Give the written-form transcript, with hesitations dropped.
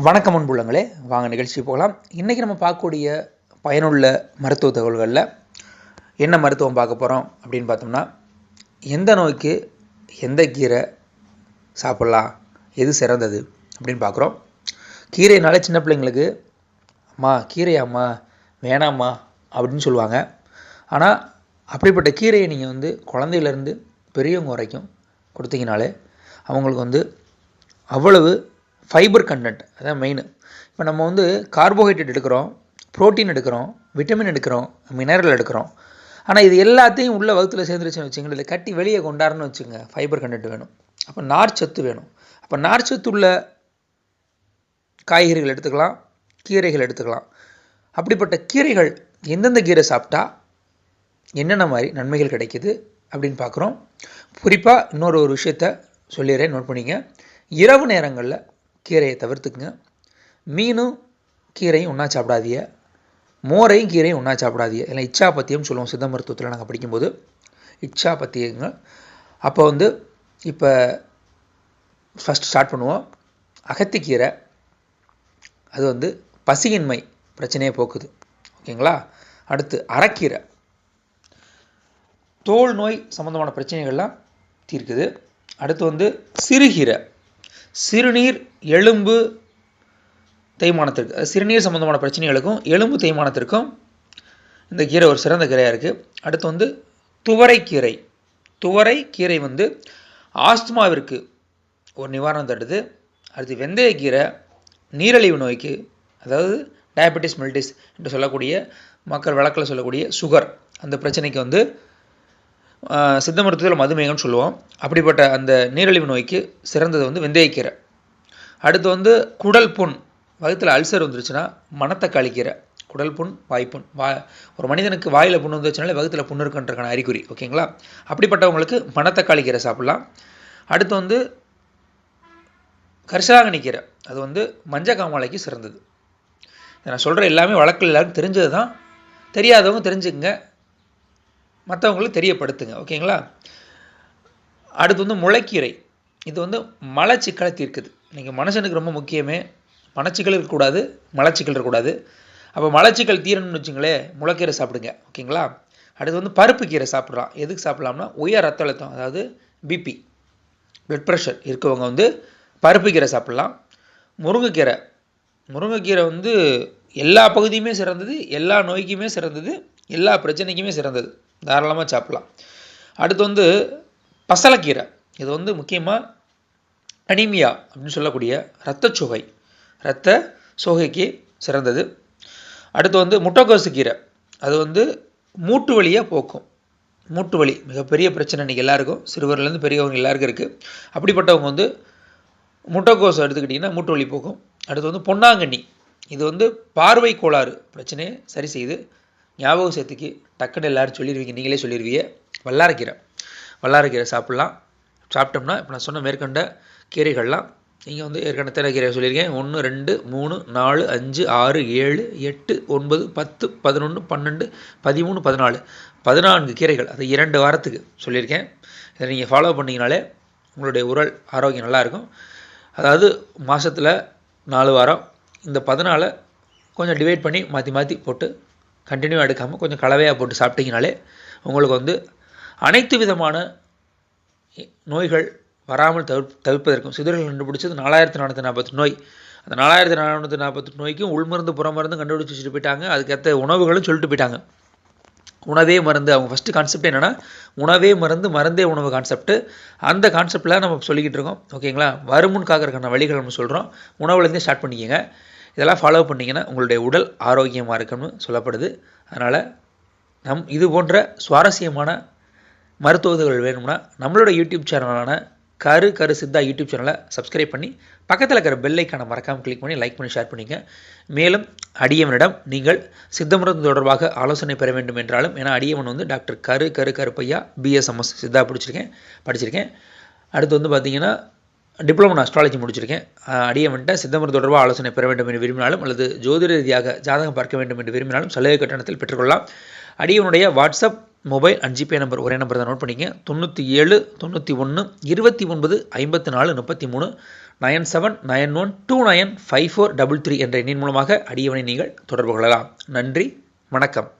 வணக்கம் அன்புள்ளங்களே, வாங்க நிகழ்ச்சி போகலாம். இன்றைக்கி நம்ம பார்க்கக்கூடிய பயனுள்ள மருத்துவ தகவல்களில் என்ன மருத்துவம் பார்க்க போகிறோம் அப்படின்னு பார்த்தோம்னா, எந்த நோய்க்கு எந்த கீரை சாப்பிட்லாம், எது சிறந்தது அப்படின்னு பார்க்குறோம். கீரைனாலே சின்ன பிள்ளைங்களுக்கு அம்மா கீரையாம்மா வேணாம்மா அப்படின்னு சொல்லுவாங்க. ஆனால் அப்படிப்பட்ட கீரையை நீங்கள் குழந்தையிலேருந்து பெரியவங்க வரைக்கும் கொடுத்தீங்கனாலே அவங்களுக்கு அவ்வளவு ஃபைபர் கண்டென்ட் அதான் மெயின். இப்போ நம்ம கார்போஹைட்ரேட் எடுக்கிறோம், ப்ரோட்டீன் எடுக்கிறோம், விட்டமின் எடுக்கிறோம், மினரல் எடுக்கிறோம். ஆனால் இது எல்லாத்தையும் உள்ள வகுத்தில் சேர்ந்துருச்சுன்னு வச்சுங்க, இதில் கட்டி வெளியே கொண்டாடுன்னு வச்சுங்க, ஃபைபர் கண்டென்ட் வேணும். அப்போ நார்ச்சத்து வேணும். அப்போ நார்ச்சத்து உள்ள காய்கறிகள் எடுத்துக்கலாம், கீரைகள் எடுத்துக்கலாம். அப்படிப்பட்ட கீரைகள் எந்தெந்த கீரை சாப்பிட்டா என்னென்ன மாதிரி நன்மைகள் கிடைக்கிது அப்படின்னு பார்க்குறோம். குறிப்பாக இன்னொரு விஷயத்த சொல்லிடுறேன், நோட் பண்ணிங்க. இரவு நேரங்களில் கீரையை தவிர்த்துக்குங்க. மீனும் கீரையும் ஒன்றா சாப்பிடாதீங்க, மோரையும் கீரையும் ஒன்றா சாப்பிடாதீங்க. இல்லை இச்சா பத்தியம் சொல்லுவோம் சித்த மருத்துவத்தில் நாங்கள் படிக்கும்போது, இச்சா பத்தியங்க. அப்போ இப்போ ஃபஸ்ட் ஸ்டார்ட் பண்ணுவோம். அகத்திக்கீரை அது பசியின்மை பிரச்சனையை போக்குது, ஓகேங்களா. அடுத்து அரைக்கீரை தோல் நோய் சம்மந்தமான பிரச்சனைகள்லாம் தீர்க்குது. அடுத்து சிறுகீரை சிறுநீர் எலும்பு தேய்மானத்திற்கு, சிறுநீர் சம்பந்தமான பிரச்சனைகளுக்கும் எலும்பு தேய்மானத்திற்கும் இந்த கீரை ஒரு சிறந்த கீரையாக இருக்குது. அடுத்து துவரைக்கீரை. துவரைக்கீரை ஆஸ்துமாவிற்கு ஒரு நிவாரணம் தருது. அடுத்து வெந்தயக்கீரை நீரிழிவு நோய்க்கு, அதாவது டயபெட்டிஸ் மெல்டிஸ் என்று சொல்லக்கூடிய மக்கள் வழக்கில் சொல்லக்கூடிய சுகர், அந்த பிரச்சனைக்கு சித்த மருத்துவத்தில் மதுமேகம்னு சொல்லுவோம். அப்படிப்பட்ட அந்த நீரிழிவு நோய்க்கு சிறந்தது வெந்தயக்கீரை. அடுத்து குடல் புண், வயிற்றில் அல்சர் வந்துருச்சுன்னா மணத்தக்காளி கீரை. குடல் புண், வாய்ப்புண், ஒரு மனிதனுக்கு வாயில் புண் வந்துச்சுனாலே வகுத்தில் புண் இருக்குன்றக்கான அறிகுறி, ஓகேங்களா. அப்படிப்பட்டவங்களுக்கு மணத்தக்காளி கீரை சாப்பிட்லாம். அடுத்து கரிசலாங்கண்ணி கீரை, அது மஞ்சள் காமாலைக்கு சிறந்தது. நான் சொல்கிற எல்லாமே வழக்கில் எல்லாருக்கும் தெரிஞ்சது தான், தெரியாதவங்க தெரிஞ்சுக்கங்க, மற்றவங்களுக்கு தெரியப்படுத்துங்க, ஓகேங்களா. அடுத்து முளைக்கீரை. இது மலச்சிக்கலை தீர்க்குது. இன்றைக்கி மனுஷனுக்கு ரொம்ப முக்கியமே மலச்சிக்கல் இருக்கக்கூடாது, மலச்சிக்கல் இருக்கக்கூடாது. அப்போ மலச்சிக்கல் தீரணும்னு வச்சுங்களேன், முளைக்கீரை சாப்பிடுங்க, ஓகேங்களா. அடுத்து பருப்பு கீரை சாப்பிட்லாம். எதுக்கு சாப்பிட்லாம்னா, உயர் ரத்த அழுத்தம், அதாவது பிபி, பிளட் ப்ரெஷர் இருக்கவங்க பருப்பு கீரை சாப்பிட்லாம். முருங்கைக்கீரை. முருங்கைக்கீரை எல்லா பகுதியுமே சிறந்தது, எல்லா நோய்க்குமே சிறந்தது, எல்லா பிரச்சனைக்குமே சிறந்தது, தாராளமாக சாப்பிட்லாம். அடுத்து பசலைக்கீரை. இது முக்கியமாக அனீமியா அப்படின்னு சொல்லக்கூடிய இரத்தச்சோகை, இரத்த சோகைக்கு சிறந்தது. அடுத்து முட்டைக்கோசு கீரை. அது மூட்டு வலியை போக்கும். மூட்டு வலி மிகப்பெரிய பிரச்சனை இன்றைக்கி எல்லாருக்கும், சிறுவர்லேருந்து பெரியவங்க எல்லாருக்கும் இருக்குது. அப்படிப்பட்டவங்க முட்டைக்கோசு எடுத்துக்கிட்டிங்கன்னா மூட்டு வலி போக்கும். அடுத்து பொன்னாங்கண்ணி. இது பார்வை கோளாறு பிரச்சனையை சரி செய்து. ஞாபகம் சேர்த்துக்கு டக்குன்னு எல்லோரும் சொல்லிடுவீங்க, நீங்களே சொல்லிடுவீங்க. வல்லாரக்கீரை. வல்லாரக்கீரை சாப்பிட்லாம். சாப்பிட்டோம்னா இப்போ நான் சொன்ன மேற்கண்ட கீரைகள்லாம், நீங்கள் ஏற்கனவே எத்தனை கீரை சொல்லியிருக்கேன், 1 2 3 4 5 6 7 8 9 10 11 12 13 14 14 கீரைகள், அது 2 வாரத்துக்கு சொல்லியிருக்கேன். இதை நீங்கள் ஃபாலோ பண்ணிங்கனாலே உங்களுடைய உடல் ஆரோக்கியம் நல்லாயிருக்கும். அதாவது மாதத்தில் 4 வாரம் இந்த 14 கொஞ்சம் டிவைட் பண்ணி மாற்றி மாற்றி போட்டு கண்டினியூ எடுக்காமல் கொஞ்சம் கலவையாக போட்டு சாப்பிட்டீங்கனாலே உங்களுக்கு அனைத்து விதமான நோய்கள் வராமல் தவிர்ப்பதற்கும். சிறுவர்கள் கண்டுபிடிச்சது 4448 நோய். அந்த 4448 நோய்க்கும் உள்மருந்து புறமருந்து கண்டுபிடிச்சி வச்சுட்டு போயிட்டாங்க. அதுக்கேற்ற உணவுகளும் சொல்லிட்டு போயிட்டாங்க. உணவே மருந்து. அவங்க ஃபஸ்ட்டு கான்செப்ட் என்னென்னா உணவே மருந்து, மருந்தே உணவு கான்செப்ட்டு. அந்த கான்செப்டில் நம்ம சொல்லிக்கிட்டு இருக்கோம், ஓகேங்களா. வருமுன் காக்கிறதுக்கான வழிகள் நம்ம சொல்கிறோம். உணவுலேருந்தே ஸ்டார்ட் பண்ணிக்கோங்க. இதெல்லாம் ஃபாலோ பண்ணிங்கன்னா உங்களுடைய உடல் ஆரோக்கியமாக இருக்குன்னு சொல்லப்படுது. அதனால் இது போன்ற சுவாரஸ்யமான மருத்துவர்கள் வேணும்னா நம்மளோட யூடியூப் சேனலான கரு சித்தா யூடியூப் சேனலை சப்ஸ்கிரைப் பண்ணி பக்கத்தில் இருக்கிற பெல் ஐக்கானை மறக்காமல் கிளிக் பண்ணி லைக் பண்ணி ஷேர் பண்ணிங்க. மேலும் அடியவனிடம் நீங்கள் சித்த மருத்துவம் தொடர்பாக ஆலோசனை பெற வேண்டும் என்றாலும், ஏன்னா அடியவன் டாக்டர் கருப்பையா BSMS சித்தா படிச்சிருக்கேன். அடுத்து பார்த்தீங்கன்னா டிப்ளமோ அஸ்ட்ராலஜி முடிச்சிருக்கேன். அடியவன்ட்ட சித்த மருத்துவம் தொடர்பாக ஆலோசனை பெற வேண்டும் என்று விரும்பினாலும், அல்லது ஜோதிட ரீதியாக ஜாதகம் பார்க்க வேண்டும் என்று விரும்பினாலும் சலுகை கட்டணத்தில் பெற்றுக்கொள்ளலாம். அடியவனுடைய WhatsApp, mobile and GPay number ஒரே நம்பர் தான், நோட் பண்ணிங்க. 97 91 29 54 33 9791295433 என்ற எண்ணின் மூலமாக அடியவனை நீங்கள் தொடர்பு கொள்ளலாம். நன்றி, வணக்கம்.